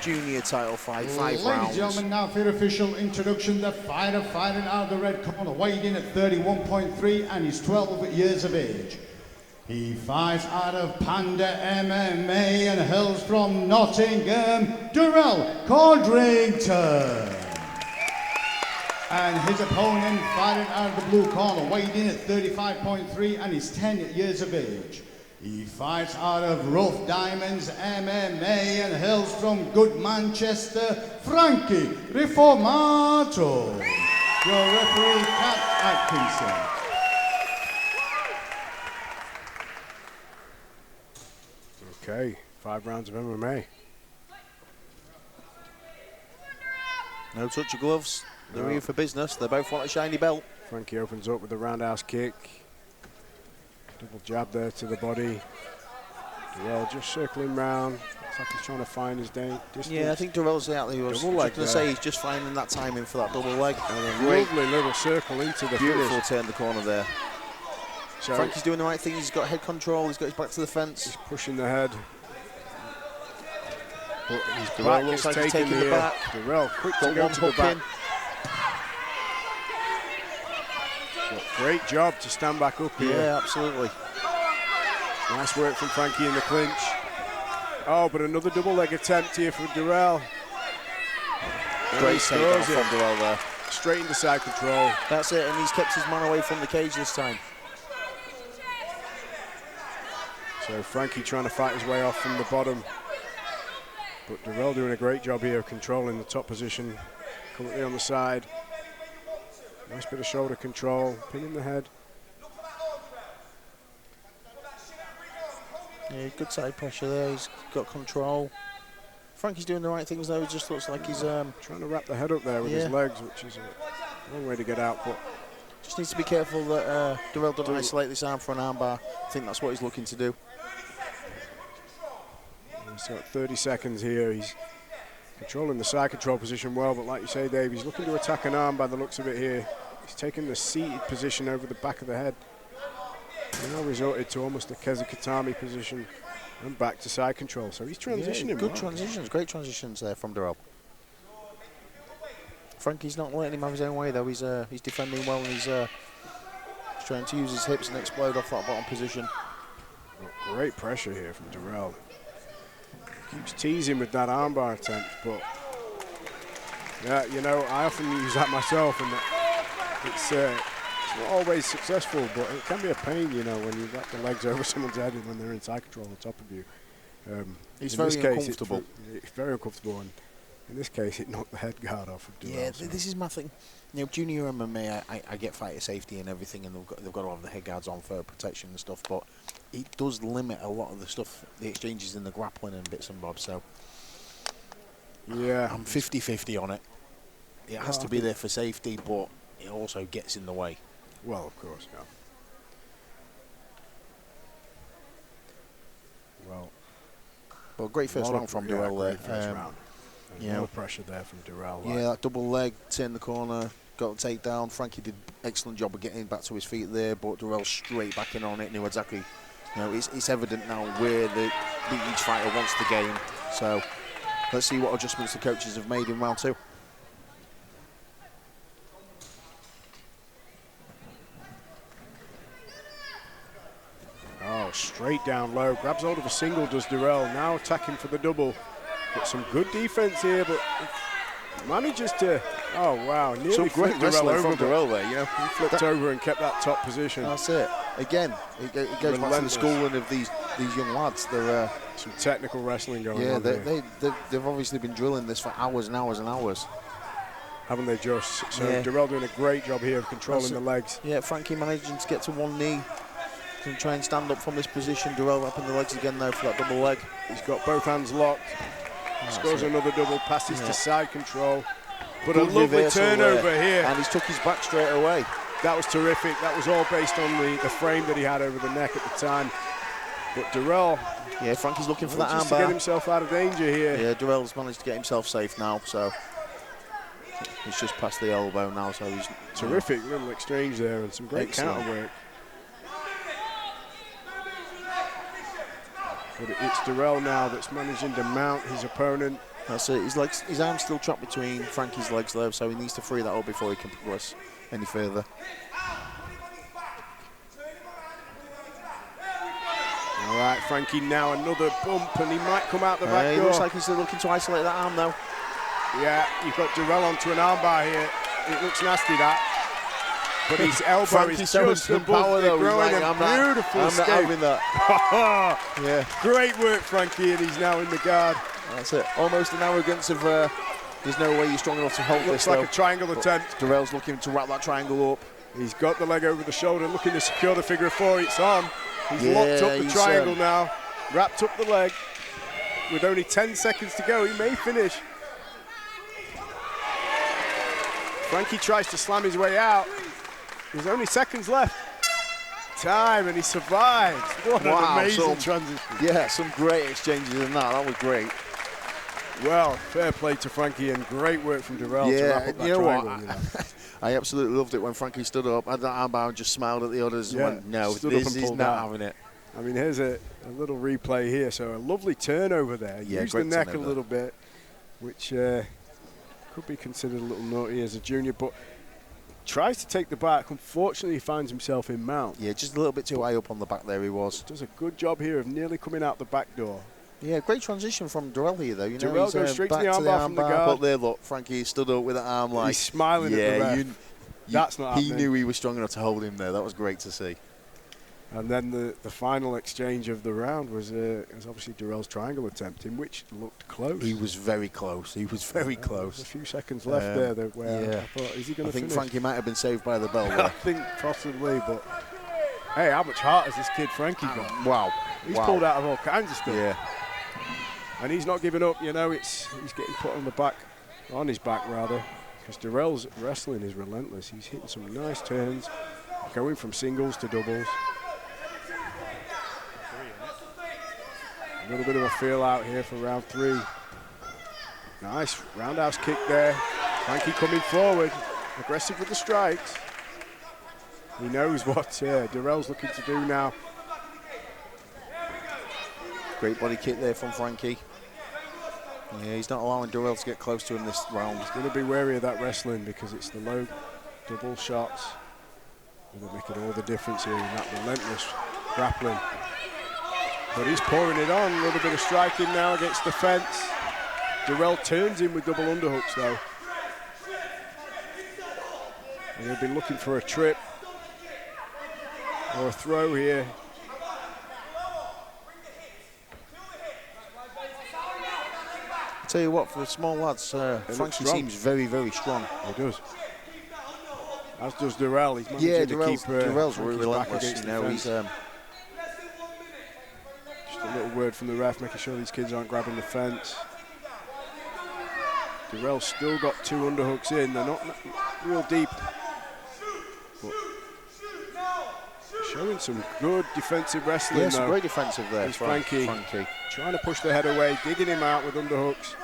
junior title fight, 5 rounds. Ladies and gentlemen, now for your official introduction, the fighter fighting out of the red corner, weighed in at 31.3 and he's 12 years of age. He fights out of Panda MMA and hails from Nottingham, Durell Codrington. And his opponent fighting out of the blue corner, weighed in at 35.3 and he's 10 years of age. He fights out of Rough Diamonds MMA and hails from good Manchester, Frankie Riformato. Your referee, Cat Atkinson. Okay, 5 rounds of MMA. No touch of gloves. They're here for business. They both want a shiny belt. Frankie opens up with a roundhouse kick. Double jab there to the body. Durell just circling round. Looks like he's trying to find his distance. Yeah, I think Durell's out there. I was going to say he's just finding that timing for that double leg. And a lovely little circle into the beautiful finish. turn the corner there. So Frankie's doing the right thing. He's got head control. He's got his back to the fence. He's pushing the head. But his Durell looks like he's taking the back. Durell quick to go to the back. Great job to stand back up here. Yeah, absolutely. Nice work from Frankie in the clinch. Oh, but another double leg attempt here for Durell. Great takedown from Durell there. Straight into side control. That's it, and he's kept his man away from the cage this time. So Frankie trying to fight his way off from the bottom. But Durell doing a great job here of controlling the top position. Currently on the side. Nice bit of shoulder control, pinning the head. Yeah, good side pressure there. He's got control. Frankie's doing the right things though. It just looks like he's trying to wrap the head up there with his legs, which is a long way to get out. But just needs to be careful that Durell doesn't isolate this arm for an armbar. I think that's what he's looking to do. He's got 30 seconds here. He's controlling the side control position well, but like you say, Dave, he's looking to attack an arm by the looks of it here. He's taking the seated position over the back of the head. He now resorted to almost a Kezukatami position and back to side control. So he's transitioning. Good transitions, great transitions there from Durell. Frankie's not letting him have his own way though. He's defending well and he's trying to use his hips and explode off that bottom position. Great pressure here from Durell. Keeps teasing with that armbar attempt, but yeah, you know, I often use that myself, and it's not always successful, but it can be a pain, you know, when you wrap the legs over someone's head and when they're in side control on top of you. It's very uncomfortable. It's very uncomfortable, and in this case, it knocked the head guard off of Durell. Yeah, this is my thing. You know, junior MMA, I get fighter safety and everything, and they've got to have the head guards on for protection and stuff, but it does limit a lot of the stuff, the exchanges in the grappling and bits and bobs, so yeah, I'm 50-50 on it. It has to be there for safety, but it also gets in the way. Well, of course, yeah. Well, great first round from Durell there. First round. No pressure there from Durell. Yeah, that double leg, turn the corner, got the takedown. Frankie did excellent job of getting back to his feet there, but Durell straight back in on it, knew exactly. You know, it's evident now where each fighter wants the game. So let's see what adjustments the coaches have made in round 2. Oh, straight down low. Grabs hold of a single, does Durell. Now attacking for the double. Got some good defense here, but manages to, oh wow, nearly some great wrestling from Durell there, you know. He flipped over and kept that top position. That's it. Again, it goes back to the schooling of these young lads. They're some technical wrestling going on. Yeah, they've obviously been drilling this for hours and hours and hours. Haven't they just? So Durell doing a great job here of controlling the legs. Yeah, Frankie managing to get to one knee and try and stand up from this position. Durell wrapping the legs again though for that double leg. He's got both hands locked. Scores another double, passes to side control. But a lovely turnover here. And he's took his back straight away. That was terrific. That was all based on the frame that he had over the neck at the time. But Durell... Yeah, Frankie's looking for that armbar. to get himself out of danger here. Yeah, Durell's managed to get himself safe now, so... He's just past the elbow now, so he's... Terrific little exchange there and some great counter work. But it's Durell now that's managing to mount his opponent. That's it. His arm's still trapped between Frankie's legs though, so he needs to free that up before he can progress any further. All right, Frankie now another bump, and he might come out the back door. He looks like he's still looking to isolate that arm though. Yeah, you've got Durell onto an armbar here. It looks nasty, that. But his elbow is just above the groin. A beautiful escape. I'm not having that. Yeah. Great work, Frankie, and he's now in the guard. That's it. Almost an arrogance of there's no way you're strong enough to hold Looks this. like though. a triangle attempt. Durell's looking to wrap that triangle up. He's got the leg over the shoulder, looking to secure the figure of four. It's on. He's locked up the triangle now, wrapped up the leg. With only 10 seconds to go, he may finish. Frankie tries to slam his way out. There's only seconds left. Time, and he survives. What an amazing transition. Yeah, some great exchanges in that. That was great. Well, fair play to Frankie, and great work from Durell to wrap up that triangle. I absolutely loved it when Frankie stood up, had that armbar, and just smiled at the others and went, no, this is not having it. I mean, here's a little replay here. So a lovely turnover there. Yeah, used the neck a little bit, which could be considered a little naughty as a junior, but tries to take the back. Unfortunately, he finds himself in mount. Yeah, just a little bit too high up on the back there he was. Does a good job here of nearly coming out the back door. Yeah, great transition from Durell here, though. Durell goes straight to the armbar from the guard. But there, look, Frankie stood up with an arm like... He's smiling at the ref. That's not happening. He knew he was strong enough to hold him there. That was great to see. And then the final exchange of the round was obviously Durell's triangle attempt, in which looked close. He was very close. He was very close. There's a few seconds left there. Where I thought, is he going to finish? I think Frankie might have been saved by the bell there. I think possibly, but hey, how much heart has this kid Frankie got? Wow. He's pulled out of all kinds of stuff. Yeah. And he's not giving up, he's getting put on his back rather, because Durell's wrestling is relentless. He's hitting some nice turns, going from singles to doubles. A little bit of a feel out here for round 3. Nice roundhouse kick there. Frankie coming forward, aggressive with the strikes. He knows what Durell's looking to do now. Great body kick there from Frankie. Yeah, he's not allowing Durell to get close to him this round. He's going to be wary of that wrestling because it's the low double shots that are making all the difference here in that relentless grappling. But he's pouring it on. A little bit of striking now against the fence. Durell turns in with double underhooks though. And he'll be looking for a trip or a throw here. Tell you what, for the small lads, Frankie seems very, very strong. He does. As does Durell. He's managing to keep Durell's really relentless. He's just a little word from the ref, making sure these kids aren't grabbing the fence. Durell's still got 2 underhooks in. They're not real deep, but showing some good defensive wrestling. Yeah, some great defensive there. Here's Frankie trying to push the head away, digging him out with underhooks.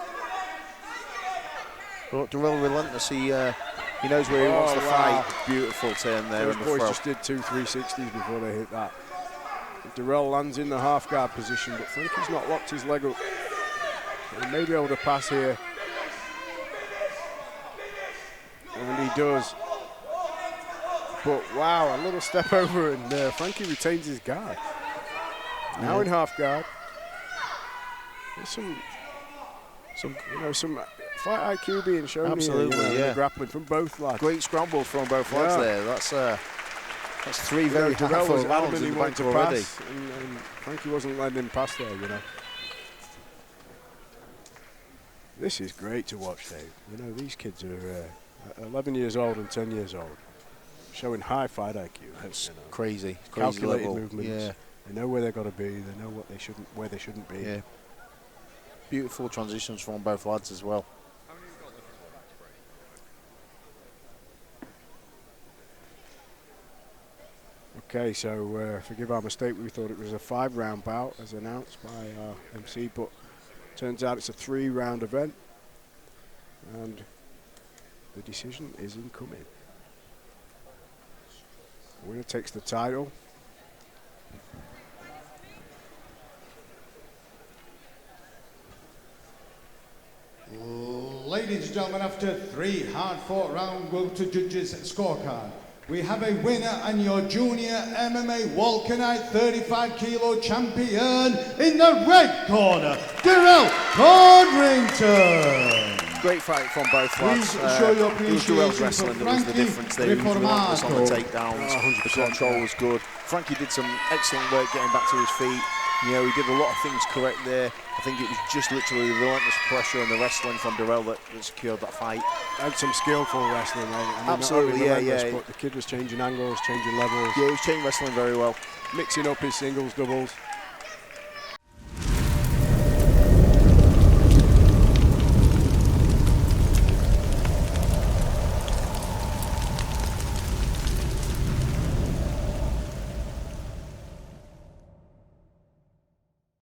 But Durell relentless. He knows where he wants to fight. Beautiful turn there. Those boys just did 2 360s before they hit that. Durell lands in the half guard position, but Frankie's not locked his leg up. He may be able to pass here. And he does. But wow, a little step over, and Frankie retains his guard. Now in half guard. There's some fight IQ being shown. Absolutely, here, the grappling from both lads. Great scramble from both lads there. That's 3 very Durell was rounds adamant in he the wanted bank to already. pass, and Frankie wasn't letting him pass there, This is great to watch, Dave. These kids are 11 years old and 10 years old, showing high fight IQ. It's crazy. Calculated level. movements. Yeah. They know where they've got to be. They know where they shouldn't be. Yeah. Beautiful transitions from both lads as well. Okay, so forgive our mistake. We thought it was a 5-round bout as announced by our MC, but turns out it's a 3-round event, and the decision is incoming. The winner takes the title. ladies and gentlemen, after 3 hard-fought rounds, go to judges' scorecard. We have a winner and your junior MMA Wolkernite 35 kilo champion in the red corner, Durell Codrington. Great fight from both lads. Please show your It was Durell's appreciation wrestling for that was the Frankie, difference there. He was relentless on the Riformato. takedowns. Oh, 100%. The control was good. Frankie did some excellent work getting back to his feet. You know, he did a lot of things correct there. I think it was just literally the relentless pressure and the wrestling from Durell that secured that fight. And some skillful wrestling. I mean, Absolutely, not only yeah, relentless, but the kid was changing angles, changing levels, Yeah, he was chain wrestling very well. mixing up his singles, doubles.